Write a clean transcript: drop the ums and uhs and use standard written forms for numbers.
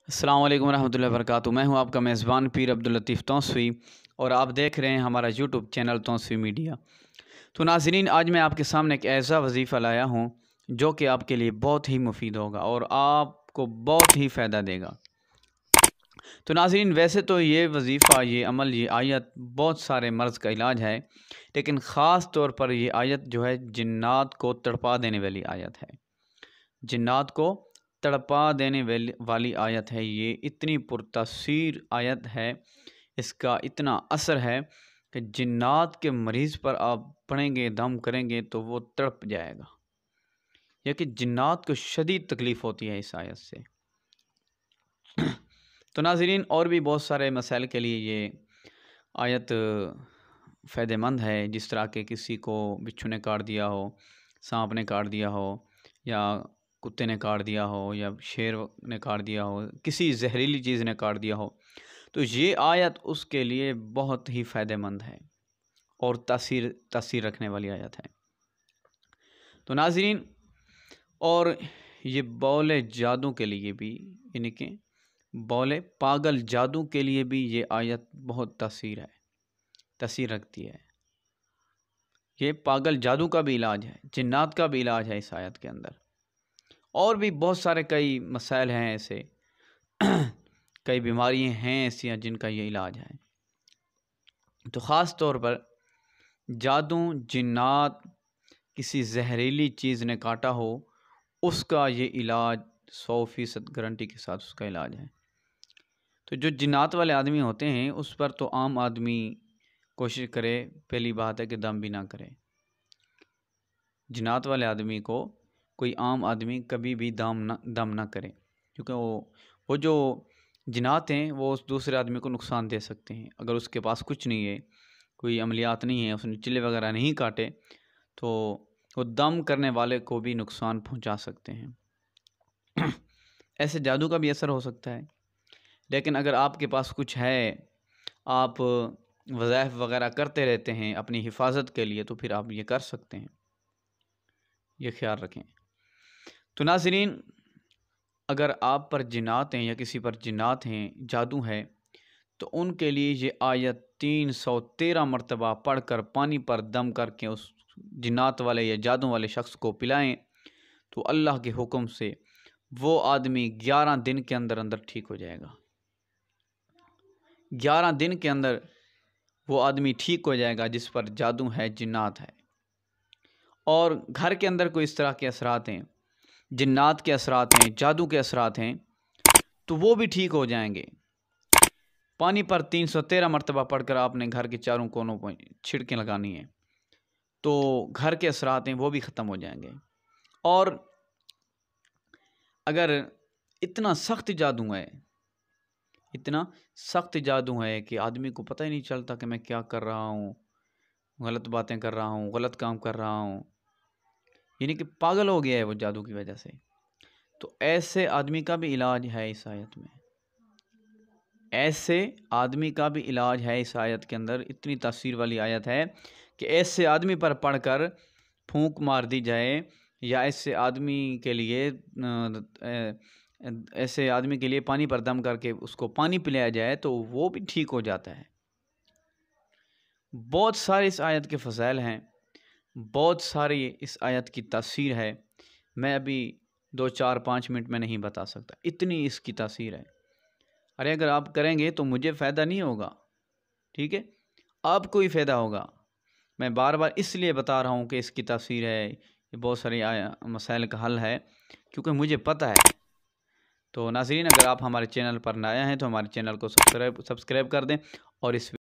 अस्सलाम वालेकुम रहमतुल्लाहि वबरकातुहू। मैं हूं आपका मेज़बान पीर अब्दुल लतीफ़ तौसफ़ी और आप देख रहे हैं हमारा यूट्यूब चैनल तौसफ़ी मीडिया। तो नाज़रीन, आज मैं आपके सामने एक ऐसा वजीफ़ा लाया हूं जो कि आपके लिए बहुत ही मुफीद होगा और आपको बहुत ही फ़ायदा देगा। तो नाज़रीन, वैसे तो ये वजीफ़ा, ये अमल, ये आयत बहुत सारे मर्ज़ का इलाज है, लेकिन ख़ास तौर पर ये आयत जो है जिन्नात को तड़पा देने वाली आयत है। जिन्नात को तड़पा देने वाली आयत है। ये इतनी पुरतासीर आयत है, इसका इतना असर है कि जिन्नात के मरीज़ पर आप पढ़ेंगे, दम करेंगे तो वो तड़प जाएगा। यह कि जिन्नात को शदीद तकलीफ़ होती है इस आयत से। तो नाज़रीन, और भी बहुत सारे मसाइल के लिए ये आयत फ़ायदेमंद है। जिस तरह के किसी को बिच्छू ने काट दिया हो, सांप ने काट दिया हो, या कुत्ते ने काट दिया हो, या शेर ने काट दिया हो, किसी जहरीली चीज़ ने काट दिया हो, तो ये आयत उसके लिए बहुत ही फ़ायदेमंद है और तासीर रखने वाली आयत है। तो नाज़रीन, और ये बौले जादू के लिए भी, यानी कि बौले पागल जादू के लिए भी ये आयत बहुत तासीर रखती है। ये पागल जादू का भी इलाज है, जिन्नात का भी इलाज है इस आयत के अंदर। और भी बहुत सारे कई मसाइल हैं ऐसे कई बीमारियां हैं ऐसी जिनका ये इलाज है। तो ख़ास तौर पर जादू, जिन्नात, किसी जहरीली चीज़ ने काटा हो, उसका ये इलाज 100% गारंटी के साथ उसका इलाज है। तो जो जिन्नात वाले आदमी होते हैं उस पर तो आम आदमी कोशिश करे, पहली बात है कि दम भी ना करे। जिन्नात वाले आदमी को कोई आम आदमी कभी भी दम ना करे, क्योंकि वो जो जिन्नात हैं वो उस दूसरे आदमी को नुकसान दे सकते हैं। अगर उसके पास कुछ नहीं है, कोई अमलियात नहीं है, उसने चिल्ले वगैरह नहीं काटे, तो वो दम करने वाले को भी नुकसान पहुंचा सकते हैं। ऐसे जादू का भी असर हो सकता है। लेकिन अगर आपके पास कुछ है, आप वज़ाइफ वगैरह करते रहते हैं अपनी हिफाजत के लिए, तो फिर आप ये कर सकते हैं। ये ख्याल रखें। तो नाज़रीन, अगर आप पर जिन्नात हैं या किसी पर जिन्नात हैं, जादू है, तो उनके लिए ये आयत 313 मरतबा पढ़कर पानी पर दम करके उस जिन्नात वाले या जादू वाले शख्स को पिलाएं, तो अल्लाह के हुक्म से वो आदमी 11 दिन के अंदर अंदर ठीक हो जाएगा। 11 दिन के अंदर वो आदमी ठीक हो जाएगा जिस पर जादू है, जिन्नात है। और घर के अंदर कोई इस तरह के असरात हैं, जिन्नात के असरात हैं, जादू के असरात हैं, तो वो भी ठीक हो जाएंगे। पानी पर 313 मरतबा पढ़कर आपने घर के चारों कोनों पर छिड़कें लगानी है, तो घर के असरात हैं वो भी ख़त्म हो जाएंगे। और अगर इतना सख्त जादू है, इतना सख्त जादू है कि आदमी को पता ही नहीं चलता कि मैं क्या कर रहा हूँ, गलत बातें कर रहा हूँ, गलत काम कर रहा हूँ, यानी कि पागल हो गया है वो जादू की वजह से, तो ऐसे आदमी का भी इलाज है इस आयत में। ऐसे आदमी का भी इलाज है इस आयत के अंदर। इतनी तासीर वाली आयत है कि ऐसे आदमी पर पढ़कर फूंक मार दी जाए, या ऐसे आदमी के लिए ऐसे आदमी के लिए पानी पर दम करके उसको पानी पिलाया जाए, तो वो भी ठीक हो जाता है। बहुत सारे इस आयत के फ़ज़ाइल हैं, बहुत सारी इस आयत की तासीर है। मैं अभी 2, 4, 5 मिनट में नहीं बता सकता, इतनी इसकी तासीर है। अरे अगर आप करेंगे तो मुझे फ़ायदा नहीं होगा, ठीक है, आपको ही फ़ायदा होगा। मैं बार बार इसलिए बता रहा हूँ कि इसकी तासीर है, ये बहुत सारी मसाइल का हल है, क्योंकि मुझे पता है। तो नाज़रीन, अगर आप हमारे चैनल पर नया हैं तो हमारे चैनल को सब्सक्राइब कर दें और इस